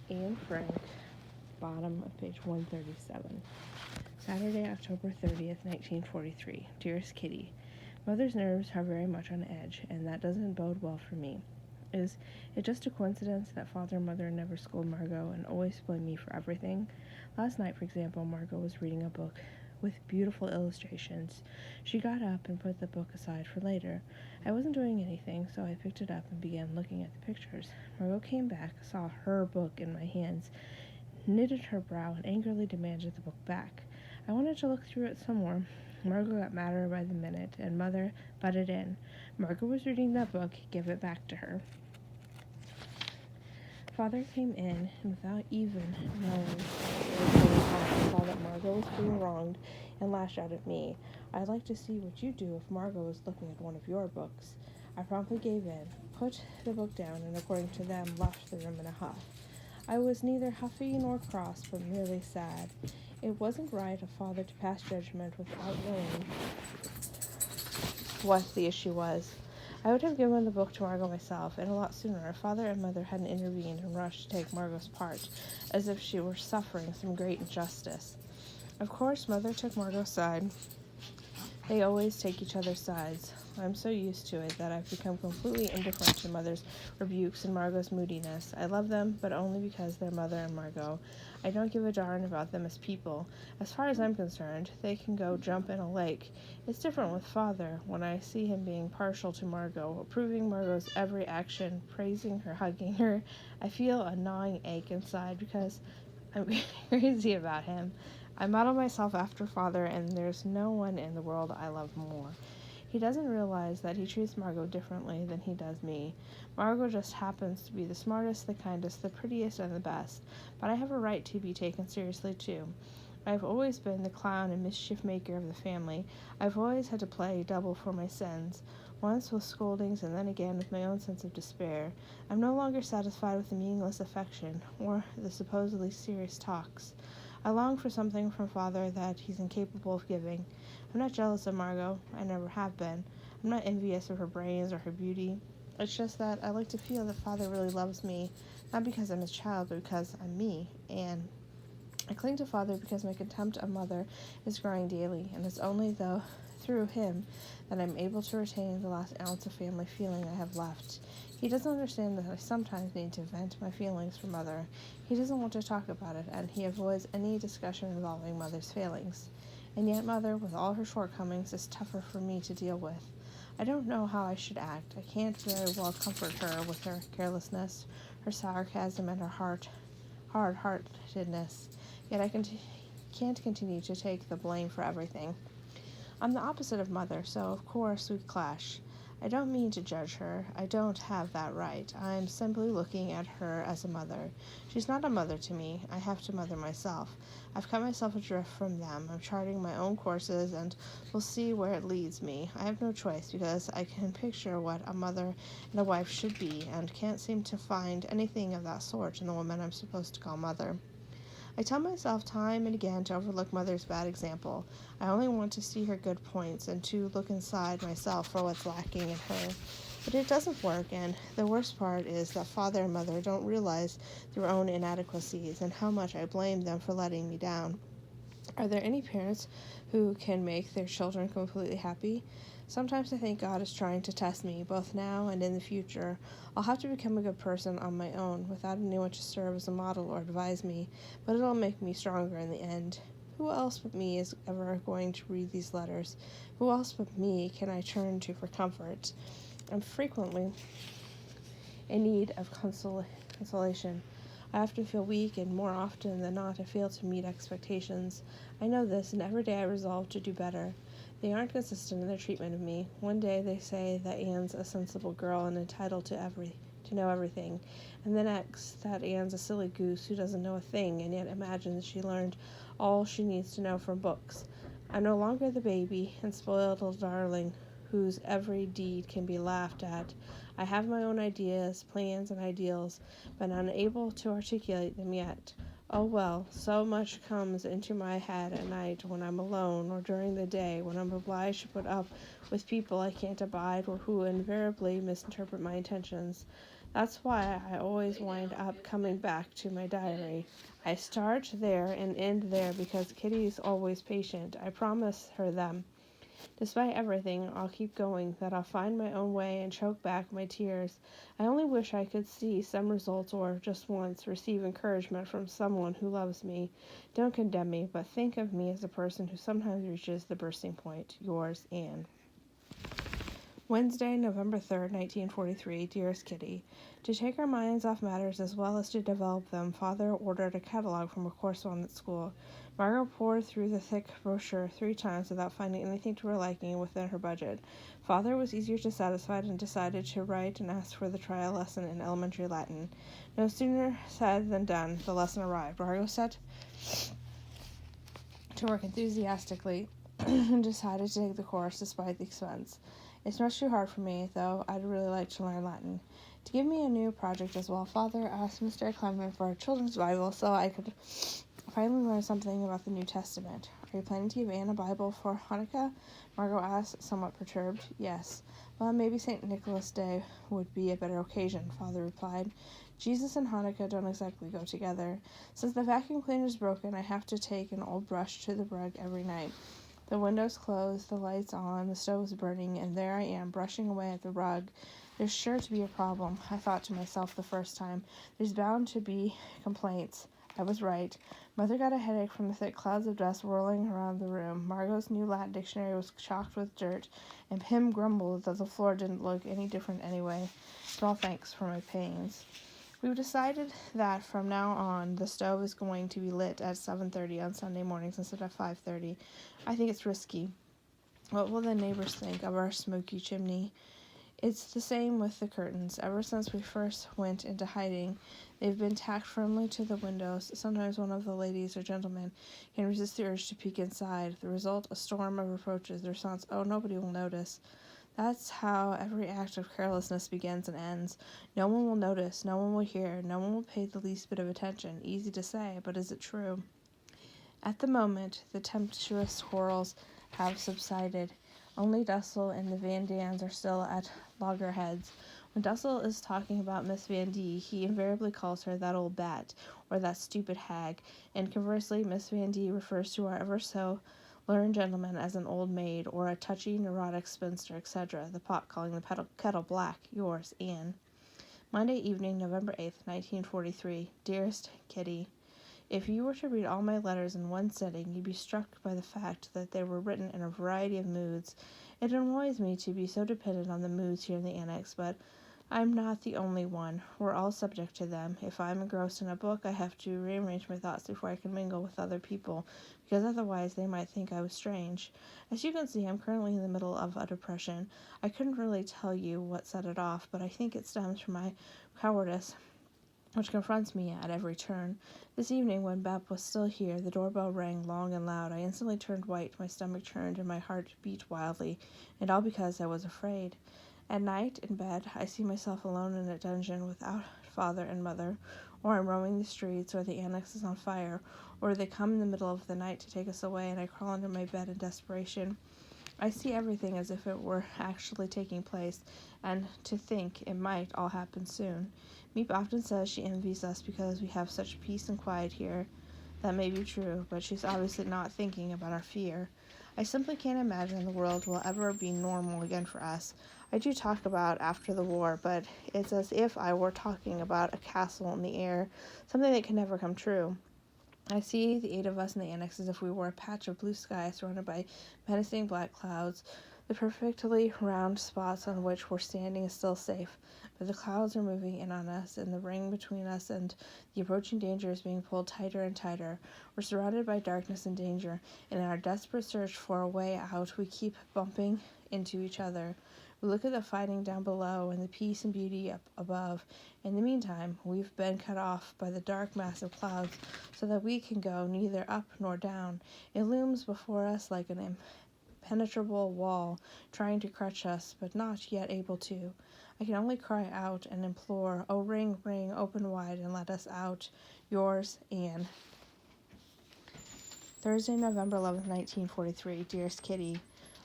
Anne Frank, bottom of page 137. Saturday, October 30th, 1943. Dearest Kitty, Mother's nerves are very much on edge, and that doesn't bode well for me. Is it just a coincidence that Father and Mother never scold Margot and always blame me for everything? Last night, for example, Margot was reading a book with beautiful illustrations. She got up and put the book aside for later. I wasn't doing anything, so I picked it up and began looking at the pictures. Margot came back, saw her book in my hands, knitted her brow, and angrily demanded the book back. I wanted to look through it some more. Margot got madder by the minute, and Mother butted in. Margot was reading that book. Give it back to her. Father came in, and without even knowing saw that Margot was being wronged, and lashed out at me. I'd like to see what you'd do if Margot was looking at one of your books. I promptly gave in, put the book down, and according to them, left the room in a huff. I was neither huffy nor cross, but merely sad. It wasn't right of Father to pass judgment without knowing what the issue was. I would have given the book to Margot myself, and a lot sooner, if Father and Mother hadn't intervened and rushed to take Margot's part, as if she were suffering some great injustice. Of course, Mother took Margot's side. They always take each other's sides. I'm so used to it that I've become completely indifferent to Mother's rebukes and Margot's moodiness. I love them, but only because they're Mother and Margot. I don't give a darn about them as people. As far as I'm concerned, they can go jump in a lake. It's different with Father. When I see him being partial to Margot, approving Margot's every action, praising her, hugging her, I feel a gnawing ache inside because I'm crazy about him. I model myself after Father, and there's no one in the world I love more. He doesn't realize that he treats Margot differently than he does me. Margot just happens to be the smartest, the kindest, the prettiest, and the best, but I have a right to be taken seriously, too. I've always been the clown and mischief maker of the family. I've always had to play double for my sins, once with scoldings and then again with my own sense of despair. I'm no longer satisfied with the meaningless affection or the supposedly serious talks. I long for something from Father that he's incapable of giving. I'm not jealous of Margot. I never have been. I'm not envious of her brains or her beauty. It's just that I like to feel that Father really loves me, not because I'm his child, but because I'm me, and I cling to Father because my contempt of Mother is growing daily, and it's only through him that I'm able to retain the last ounce of family feeling I have left. He doesn't understand that I sometimes need to vent my feelings for Mother. He doesn't want to talk about it, and he avoids any discussion involving Mother's failings. And yet Mother, with all her shortcomings, is tougher for me to deal with. I don't know how I should act. I can't very well comfort her with her carelessness, her sarcasm, and her hard-heartedness. Yet I can't continue to take the blame for everything. I'm the opposite of Mother, so of course we clash. I don't mean to judge her. I don't have that right. I'm simply looking at her as a mother. She's not a mother to me. I have to mother myself. I've cut myself adrift from them. I'm charting my own courses, and we'll see where it leads me. I have no choice, because I can picture what a mother and a wife should be, and can't seem to find anything of that sort in the woman I'm supposed to call mother. I tell myself time and again to overlook Mother's bad example. I only want to see her good points and to look inside myself for what's lacking in her. But it doesn't work, and the worst part is that Father and Mother don't realize their own inadequacies and how much I blame them for letting me down. Are there any parents who can make their children completely happy? Sometimes I think God is trying to test me, both now and in the future. I'll have to become a good person on my own, without anyone to serve as a model or advise me, but it'll make me stronger in the end. Who else but me is ever going to read these letters? Who else but me can I turn to for comfort? I'm frequently in need of consolation. I often feel weak, and more often than not I fail to meet expectations. I know this, and every day I resolve to do better. They aren't consistent in their treatment of me. One day they say that Anne's a sensible girl and entitled to know everything, and the next that Anne's a silly goose who doesn't know a thing and yet imagines she learned all she needs to know from books. I'm no longer the baby and spoiled little darling whose every deed can be laughed at. I have my own ideas, plans, and ideals, but unable to articulate them yet. Oh well, so much comes into my head at night when I'm alone, or during the day when I'm obliged to put up with people I can't abide or who invariably misinterpret my intentions. That's why I always wind up coming back to my diary. I start there and end there because Kitty's always patient. I promise her them. Despite everything, I'll keep going, that I'll find my own way and choke back my tears. I only wish I could see some results or, just once, receive encouragement from someone who loves me. Don't condemn me, but think of me as a person who sometimes reaches the bursting point. Yours, Anne. Wednesday, November 3rd, 1943. Dearest Kitty, to take our minds off matters as well as to develop them, Father ordered a catalogue from a correspondence school. Margaret pored through the thick brochure 3 times without finding anything to her liking within her budget. Father was easier to satisfy and decided to write and ask for the trial lesson in elementary Latin. No sooner said than done. The lesson arrived. Margot set to work enthusiastically and decided to take the course despite the expense. It's much too hard for me, though I'd really like to learn Latin. To give me a new project as well, Father asked Mr. Clement for a children's Bible so I could finally learn something about the New Testament. Are you planning to give Anne a Bible for Hanukkah? Margot asked, somewhat perturbed. Yes, well, maybe St. Nicholas Day would be a better occasion, Father replied. Jesus and Hanukkah don't exactly go together. Since the vacuum cleaner is broken, I have to take an old brush to the rug every night. The windows closed, the lights on, the stove is burning, and there I am, brushing away at the rug. There's sure to be a problem, I thought to myself the first time. There's bound to be complaints. I was right. Mother got a headache from the thick clouds of dust whirling around the room. Margot's new Latin dictionary was chocked with dirt, and Pym grumbled that the floor didn't look any different anyway. Small thanks for my pains. We've decided that from now on the stove is going to be lit at 7:30 on Sunday mornings instead of 5:30. I think it's risky. What will the neighbors think of our smoky chimney? It's the same with the curtains. Ever since we first went into hiding, they've been tacked firmly to the windows. Sometimes one of the ladies or gentlemen can resist the urge to peek inside. The result, a storm of reproaches. The response, oh, nobody will notice. That's how every act of carelessness begins and ends. No one will notice, no one will hear, no one will pay the least bit of attention. Easy to say, but is it true? At the moment, the tempestuous quarrels have subsided. Only Dussel and the Van Dans are still at loggerheads. When Dussel is talking about Miss Van D, he invariably calls her that old bat, or that stupid hag, and conversely, Miss Van D refers to our ever-so-learned gentleman as an old maid, or a touchy, neurotic spinster, etc., the pot calling the kettle black. Yours, Anne. Monday evening, November 8th, 1943. Dearest Kitty, if you were to read all my letters in one sitting, you'd be struck by the fact that they were written in a variety of moods. It annoys me to be so dependent on the moods here in the annex, but I'm not the only one. We're all subject to them. If I'm engrossed in a book, I have to rearrange my thoughts before I can mingle with other people, because otherwise they might think I was strange. As you can see, I'm currently in the middle of a depression. I couldn't really tell you what set it off, but I think it stems from my cowardice, which confronts me at every turn. This evening, when Bep was still here, the doorbell rang long and loud. I instantly turned white, my stomach churned, and my heart beat wildly, and all because I was afraid. At night, in bed, I see myself alone in a dungeon without father and mother, or I'm roaming the streets, or the annex is on fire, or they come in the middle of the night to take us away, and I crawl under my bed in desperation. I see everything as if it were actually taking place, and to think it might all happen soon. Meep often says she envies us because we have such peace and quiet here. That may be true, but she's obviously not thinking about our fear. I simply can't imagine the world will ever be normal again for us. I do talk about after the war, but it's as if I were talking about a castle in the air, something that can never come true. I see the 8 of us in the annex as if we were a patch of blue sky surrounded by menacing black clouds. The perfectly round spots on which we're standing is still safe, but the clouds are moving in on us, and the ring between us and the approaching danger is being pulled tighter and tighter. We're surrounded by darkness and danger, and in our desperate search for a way out, we keep bumping into each other. We look at the fighting down below and the peace and beauty up above. In the meantime, we've been cut off by the dark mass of clouds so that we can go neither up nor down. It looms before us like an impenetrable wall, trying to crush us, but not yet able to. I can only cry out and implore, "Oh, ring, ring, open wide and let us out. Yours, Anne." Thursday, November 11th, 1943. Dearest Kitty,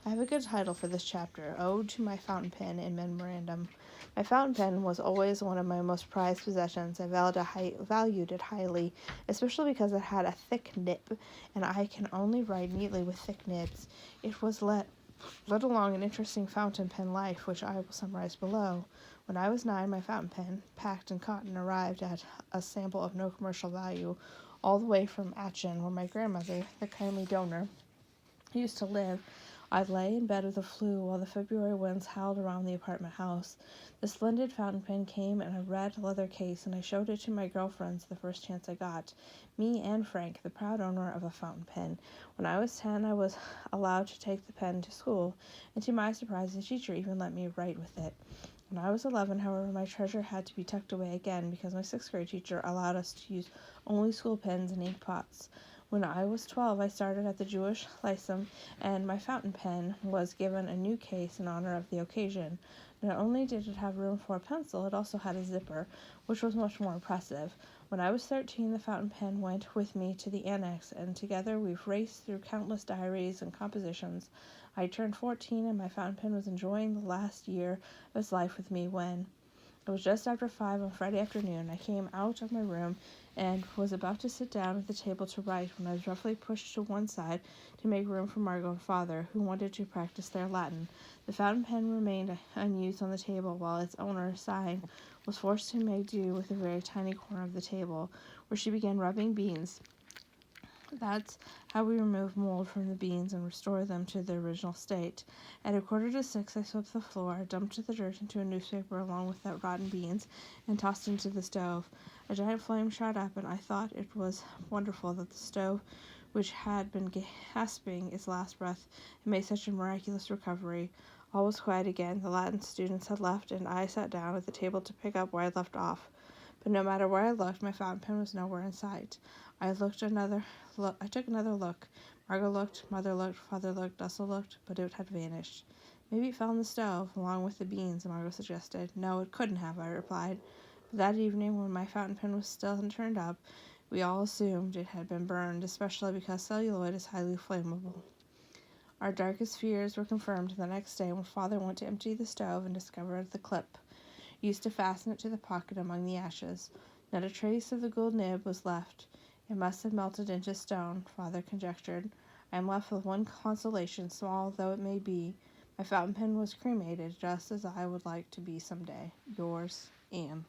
I have a good title for this chapter, Ode to My Fountain Pen in Memorandum. My fountain pen was always one of my most prized possessions. I valued it highly, especially because it had a thick nib, and I can only write neatly with thick nibs. It was led along an interesting fountain pen life, which I will summarize below. When I was 9, my fountain pen, packed in cotton, arrived at a sample of no commercial value, all the way from Atchin, where my grandmother, the kindly donor, used to live. I lay in bed with the flu while the February winds howled around the apartment house. The splendid fountain pen came in a red leather case, and I showed it to my girlfriends the first chance I got. Me and Frank, the proud owner of a fountain pen. When I was 10, I was allowed to take the pen to school, and to my surprise, the teacher even let me write with it. When I was 11, however, my treasure had to be tucked away again because my 6th grade teacher allowed us to use only school pens and ink pots. When I was 12, I started at the Jewish Lyceum, and my fountain pen was given a new case in honor of the occasion. Not only did it have room for a pencil, it also had a zipper, which was much more impressive. When I was 13, the fountain pen went with me to the annex, and together we raced through countless diaries and compositions. I turned 14, and my fountain pen was enjoying the last year of its life with me when, it was just after 5 on Friday afternoon, I came out of my room and was about to sit down at the table to write when I was roughly pushed to one side to make room for Margot and Father, who wanted to practice their Latin. The fountain pen remained unused on the table, while its owner, sighing, was forced to make do with a very tiny corner of the table, where she began rubbing beans. That's how we remove mold from the beans and restore them to their original state. At 5:45, I swept the floor, dumped the dirt into a newspaper along with the rotten beans, and tossed into the stove. A giant flame shot up, and I thought it was wonderful that the stove, which had been gasping its last breath, had made such a miraculous recovery. All was quiet again. The Latin students had left, and I sat down at the table to pick up where I left off. But no matter where I looked, my fountain pen was nowhere in sight. I took another look. Margot looked, Mother looked, Father looked, Dussel looked, but it had vanished. Maybe it fell in the stove, along with the beans, Margot suggested. No, it couldn't have, I replied. But that evening, when my fountain pen was still unturned up, we all assumed it had been burned, especially because celluloid is highly flammable. Our darkest fears were confirmed the next day when Father went to empty the stove and discovered the clip used to fasten it to the pocket among the ashes. Not a trace of the gold nib was left. It must have melted into stone, Father conjectured. I am left with one consolation, small though it may be. My fountain pen was cremated, just as I would like to be some day. Yours, Anne.